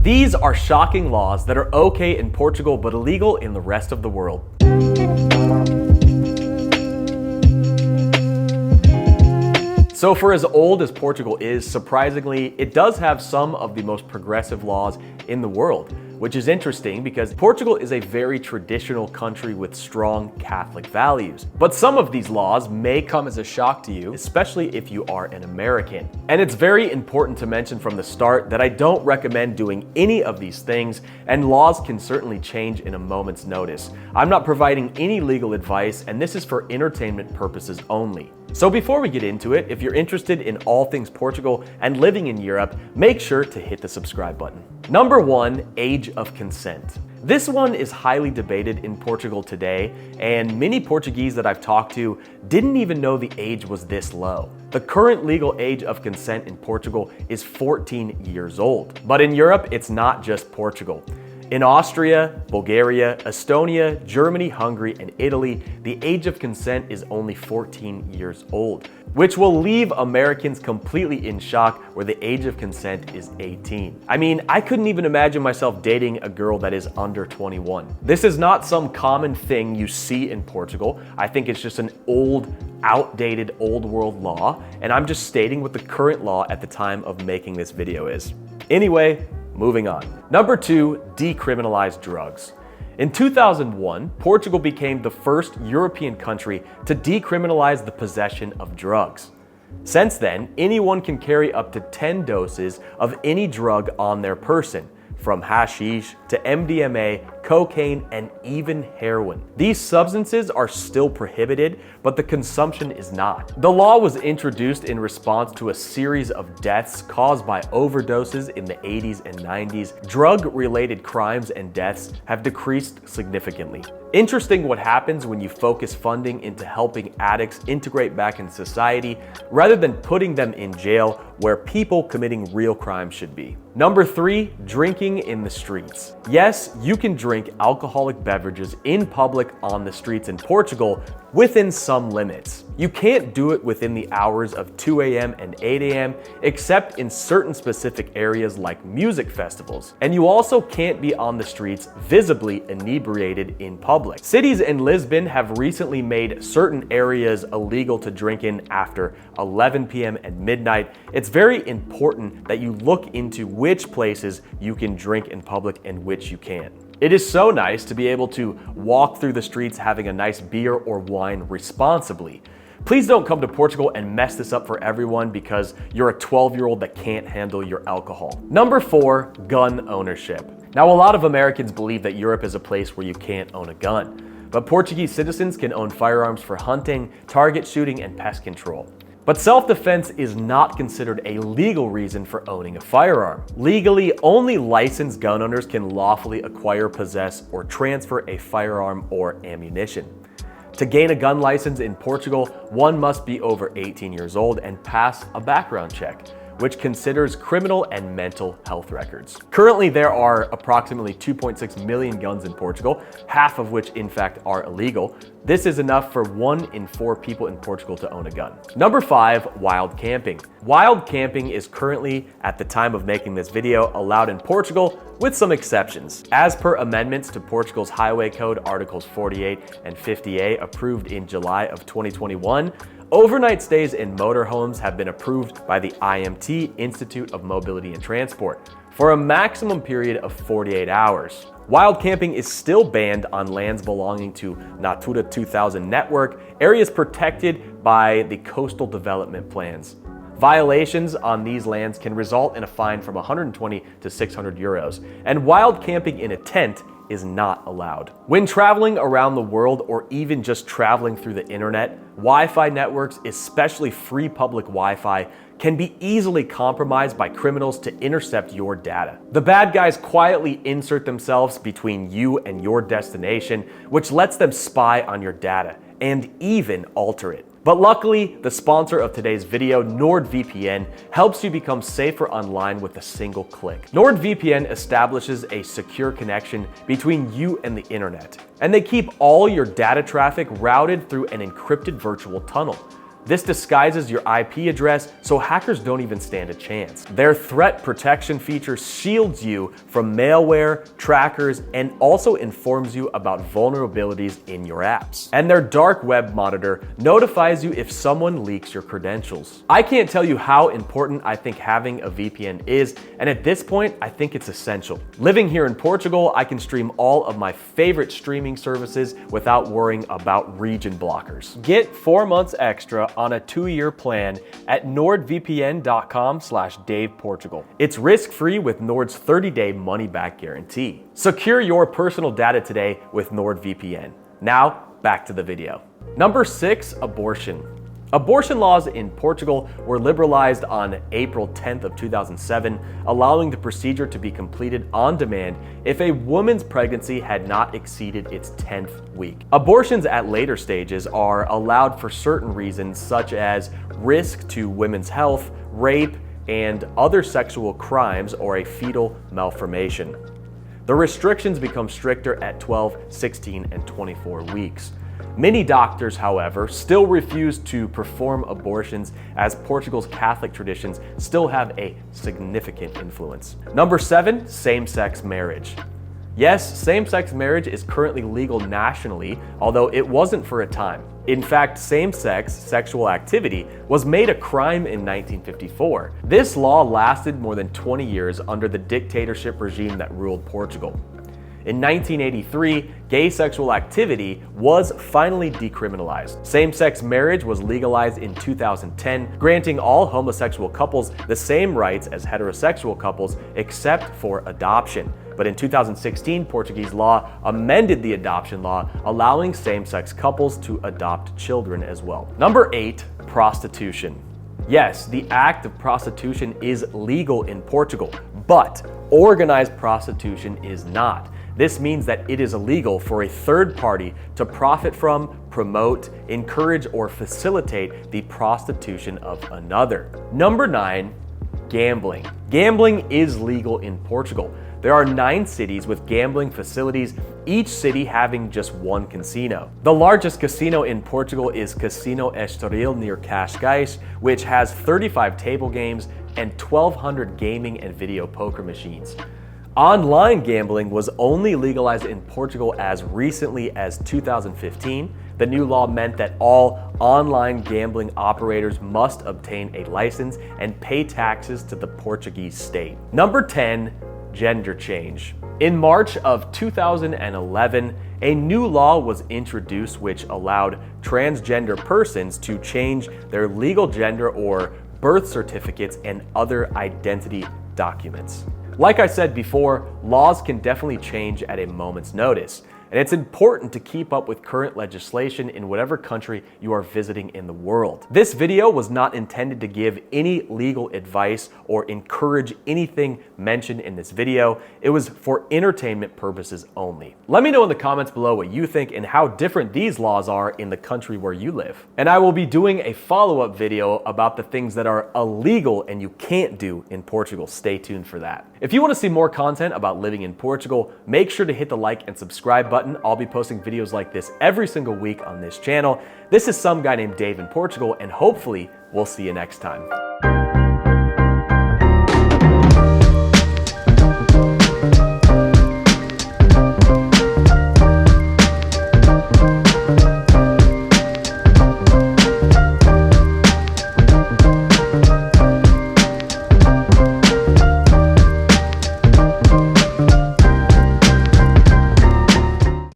These are shocking laws that are okay in Portugal but illegal in the rest of the world. So for as old as Portugal is, surprisingly, it does have some of the most progressive laws in the world, which is interesting because Portugal is a very traditional country with strong Catholic values. But some of these laws may come as a shock to you, especially if you are an American. And it's very important to mention from the start that I don't recommend doing any of these things, and laws can certainly change in a moment's notice. I'm not providing any legal advice, and this is for entertainment purposes only. So before we get into it, if you're interested in all things Portugal and living in Europe, make sure to hit the subscribe button. Number 1, age of consent. This one is highly debated in Portugal today, and many Portuguese that I've talked to didn't even know the age was this low. The current legal age of consent in Portugal is 14 years old. But in Europe, it's not just Portugal. In Austria, Bulgaria, Estonia, Germany, Hungary, and Italy, the age of consent is only 14 years old, which will leave Americans completely in shock where the age of consent is 18. I mean, I couldn't even imagine myself dating a girl that is under 21. This is not some common thing you see in Portugal. I think it's just an outdated old world law, and I'm just stating what the current law at the time of making this video is. Anyway, moving on. Number 2, decriminalized drugs. In 2001, Portugal became the first European country to decriminalize the possession of drugs. Since then, anyone can carry up to 10 doses of any drug on their person, from hashish to MDMA, cocaine, and even heroin. These substances are still prohibited, but the consumption is not. The law was introduced in response to a series of deaths caused by overdoses in the 80s and 90s. Drug-related crimes and deaths have decreased significantly. Interesting what happens when you focus funding into helping addicts integrate back into society rather than putting them in jail where people committing real crimes should be. Number 3, drinking in the streets. Yes, you can drink alcoholic beverages in public on the streets in Portugal within some limits. You can't do it within the hours of 2 a.m. and 8 a.m. except in certain specific areas like music festivals. And you also can't be on the streets visibly inebriated in public. Cities in Lisbon have recently made certain areas illegal to drink in after 11 p.m. and midnight. It's very important that you look into which places you can drink in public and which you can't. It is so nice to be able to walk through the streets having a nice beer or wine responsibly. Please don't come to Portugal and mess this up for everyone because you're a 12-year-old that can't handle your alcohol. Number 4, gun ownership. Now, a lot of Americans believe that Europe is a place where you can't own a gun, but Portuguese citizens can own firearms for hunting, target shooting, and pest control. But self-defense is not considered a legal reason for owning a firearm. Legally, only licensed gun owners can lawfully acquire, possess, or transfer a firearm or ammunition. To gain a gun license in Portugal, one must be over 18 years old and pass a background check, which considers criminal and mental health records. Currently, there are approximately 2.6 million guns in Portugal, half of which in fact are illegal. This is enough for 1 in 4 people in Portugal to own a gun. Number 5, wild camping. Wild camping is currently, at the time of making this video, allowed in Portugal with some exceptions. As per amendments to Portugal's Highway Code Articles 48 and 50A approved in July of 2021, overnight stays in motorhomes have been approved by the IMT, Institute of Mobility and Transport, for a maximum period of 48 hours. Wild camping is still banned on lands belonging to Natura 2000 network, areas protected by the coastal development plans. Violations on these lands can result in a fine from 120 to 600 euros, and wild camping in a tent is not allowed. When traveling around the world or even just traveling through the internet, Wi-Fi networks, especially free public Wi-Fi, can be easily compromised by criminals to intercept your data. The bad guys quietly insert themselves between you and your destination, which lets them spy on your data and even alter it. But luckily, the sponsor of today's video, NordVPN, helps you become safer online with a single click. NordVPN establishes a secure connection between you and the internet, and they keep all your data traffic routed through an encrypted virtual tunnel. This disguises your IP address so hackers don't even stand a chance. Their threat protection feature shields you from malware, trackers, and also informs you about vulnerabilities in your apps. And their dark web monitor notifies you if someone leaks your credentials. I can't tell you how important I think having a VPN is, and at this point, I think it's essential. Living here in Portugal, I can stream all of my favorite streaming services without worrying about region blockers. Get 4 months extra on a 2-year plan at nordvpn.com/DavePortugal. It's risk-free with Nord's 30-day money-back guarantee. Secure your personal data today with NordVPN. Now, back to the video. Number 6, abortion. Abortion laws in Portugal were liberalized on April 10th of 2007, allowing the procedure to be completed on demand if a woman's pregnancy had not exceeded its 10th week. Abortions at later stages are allowed for certain reasons such as risk to women's health, rape, and other sexual crimes or a fetal malformation. The restrictions become stricter at 12, 16, and 24 weeks. Many doctors, however, still refuse to perform abortions as Portugal's Catholic traditions still have a significant influence. Number 7, same-sex marriage. Yes, same-sex marriage is currently legal nationally, although it wasn't for a time. In fact, same-sex sexual activity was made a crime in 1954. This law lasted more than 20 years under the dictatorship regime that ruled Portugal. In 1983, gay sexual activity was finally decriminalized. Same-sex marriage was legalized in 2010, granting all homosexual couples the same rights as heterosexual couples except for adoption. But in 2016, Portuguese law amended the adoption law, allowing same-sex couples to adopt children as well. Number 8, prostitution. Yes, the act of prostitution is legal in Portugal, but organized prostitution is not. This means that it is illegal for a third party to profit from, promote, encourage, or facilitate the prostitution of another. Number 9, gambling. Gambling is legal in Portugal. There are 9 cities with gambling facilities, each city having just one casino. The largest casino in Portugal is Casino Estoril near Cascais, which has 35 table games and 1,200 gaming and video poker machines. Online gambling was only legalized in Portugal as recently as 2015. The new law meant that all online gambling operators must obtain a license and pay taxes to the Portuguese state. Number 10, gender change. In March of 2011, a new law was introduced which allowed transgender persons to change their legal gender or birth certificates and other identity documents. Like I said before, laws can definitely change at a moment's notice, and it's important to keep up with current legislation in whatever country you are visiting in the world. This video was not intended to give any legal advice or encourage anything mentioned in this video. It was for entertainment purposes only. Let me know in the comments below what you think and how different these laws are in the country where you live. And I will be doing a follow-up video about the things that are illegal and you can't do in Portugal. Stay tuned for that. If you want to see more content about living in Portugal, make sure to hit the like and subscribe button. I'll be posting videos like this every single week on this channel. This is some guy named Dave in Portugal, and hopefully we'll see you next time.